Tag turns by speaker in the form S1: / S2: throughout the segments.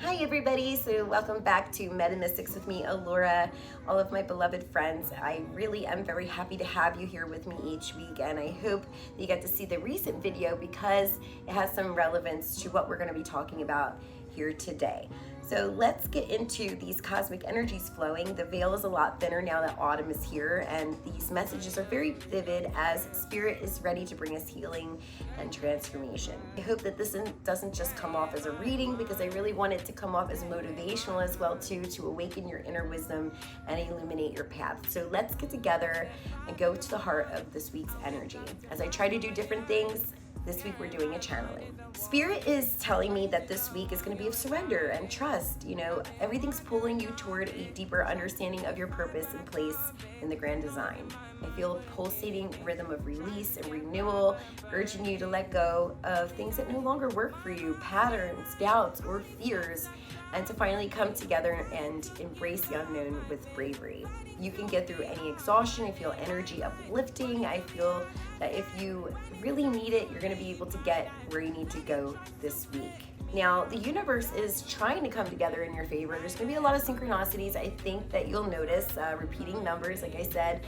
S1: Hi everybody, so welcome back to Metamystics with me, Alura, all of my beloved friends. I really am very happy to have you here with me each week, and I hope that you get to see the recent video because it has some relevance to what we're going to be talking about here today. So let's get into these cosmic energies flowing. The veil is a lot thinner now that autumn is here, and these messages are very vivid as Spirit is ready to bring us healing and transformation. I hope that this doesn't just come off as a reading, because I really want it to come off as motivational as well too, to awaken your inner wisdom and illuminate your path. So let's get together and go to the heart of this week's energy. As I try to do different things, this week we're doing a channeling. Spirit is telling me that this week is going to be of surrender and trust. You know, everything's pulling you toward a deeper understanding of your purpose and place in the grand design. I feel a pulsating rhythm of release and renewal, urging you to let go of things that no longer work for you, patterns, doubts, or fears, and to finally come together and embrace the unknown with bravery. You can get through any exhaustion. I feel energy uplifting. I feel that if you really need it, you're going to be able to get where you need to go this week. Now, the universe is trying to come together in your favor. There's going to be a lot of synchronicities. I think that you'll notice repeating numbers, like I said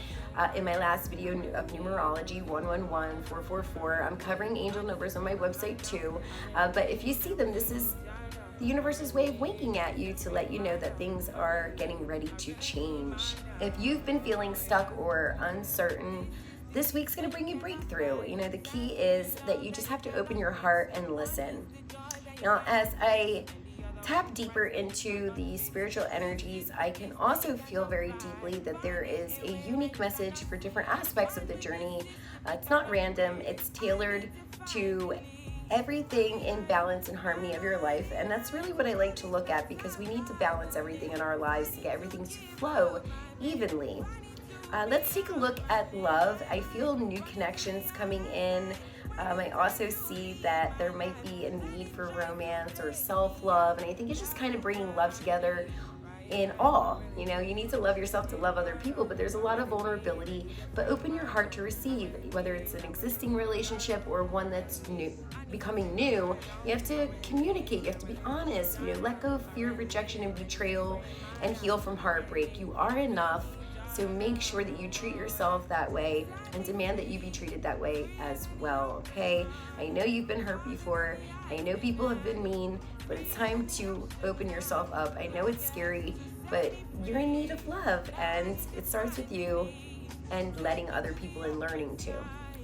S1: in my last video of numerology, 111, 444. I'm covering angel numbers on my website too. But if you see them, this is the universe's way of winking at you to let you know that things are getting ready to change. If you've been feeling stuck or uncertain, this week's gonna bring you breakthrough. You know, the key is that you just have to open your heart and listen. Now, as I tap deeper into the spiritual energies, I can also feel very deeply that there is a unique message for different aspects of the journey. It's not random, it's tailored to everything in balance and harmony of your life, and that's really what I like to look at, because we need to balance everything in our lives to get everything to flow evenly. Let's take a look at love. I feel new connections coming in. I also see that there might be a need for romance or self-love, and I think it's just kind of bringing love together in all. You know, you need to love yourself to love other people, but there's a lot of vulnerability. But open your heart to receive, whether it's an existing relationship or one that's new, becoming new. You have to communicate, you have to be honest, you know, let go of fear, rejection, and betrayal, and heal from heartbreak. You are enough. So make sure that you treat yourself that way and demand that you be treated that way as well, okay? I know you've been hurt before. I know people have been mean, but it's time to open yourself up. I know it's scary, but you're in need of love, and it starts with you and letting other people in, learning too.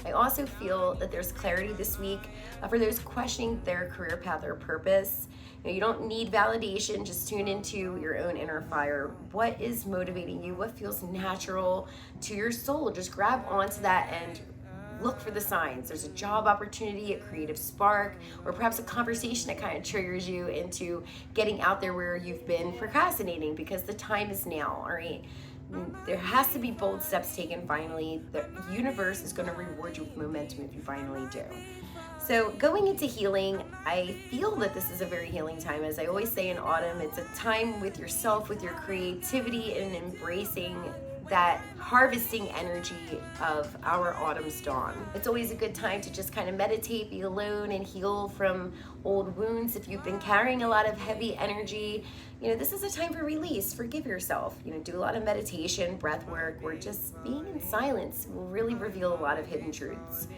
S1: I also feel that there's clarity this week for those questioning their career path or purpose. You don't need validation, just tune into your own inner fire. What is motivating you? What feels natural to your soul? Just grab onto that and look for the signs. There's a job opportunity, a creative spark, or perhaps a conversation that kind of triggers you into getting out there where you've been procrastinating, because the time is now, all right? There has to be bold steps taken finally. The universe is going to reward you with momentum if you finally do. So going into healing, I feel that this is a very healing time. As I always say in autumn, it's a time with yourself, with your creativity, and embracing that harvesting energy of our autumn's dawn. It's always a good time to just kind of meditate, be alone, and heal from old wounds. If you've been carrying a lot of heavy energy, you know, this is a time for release. Forgive yourself. You know, do a lot of meditation, breath work, or just being in silence will really reveal a lot of hidden truths.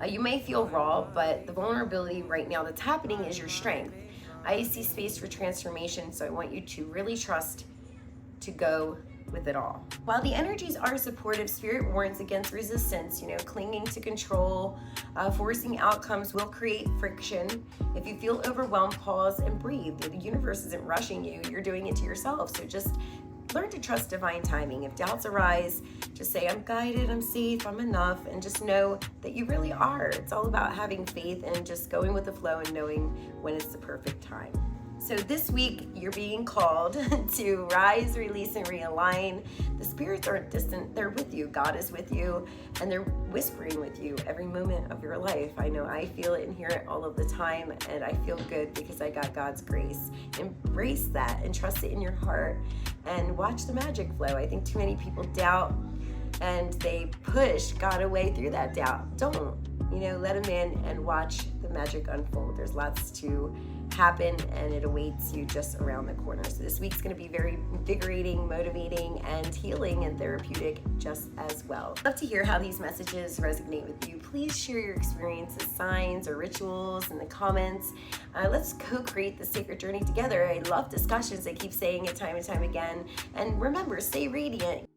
S1: You may feel raw, but the vulnerability right now that's happening is your strength. I see space for transformation, so I want you to really trust to go with it all. While the energies are supportive, Spirit warns against resistance. You know, clinging to control, forcing outcomes will create friction. If you feel overwhelmed, pause and breathe. The universe isn't rushing you, you're doing it to yourself. So just learn to trust divine timing. If doubts arise, just say, I'm guided, I'm safe, I'm enough, and just know that you really are. It's all about having faith and just going with the flow and knowing when it's the perfect time. So this week, you're being called to rise, release, and realign. The spirits aren't distant, they're with you. God is with you, and they're whispering with you every moment of your life. I know I feel it and hear it all of the time, and I feel good because I got God's grace. Embrace that and trust it in your heart, and watch the magic flow. I think too many people doubt, and they push God away through that doubt. Don't. You know, let him in and watch the magic unfold. There's lots to happen, and it awaits you just around the corner. So this week's going to be very invigorating, motivating, and healing and therapeutic just as well. I'd love to hear how these messages resonate with you. Please share your experiences, signs, or rituals in the comments. Let's co-create the sacred journey together. I love discussions. I keep saying it time and time again. And remember, stay radiant.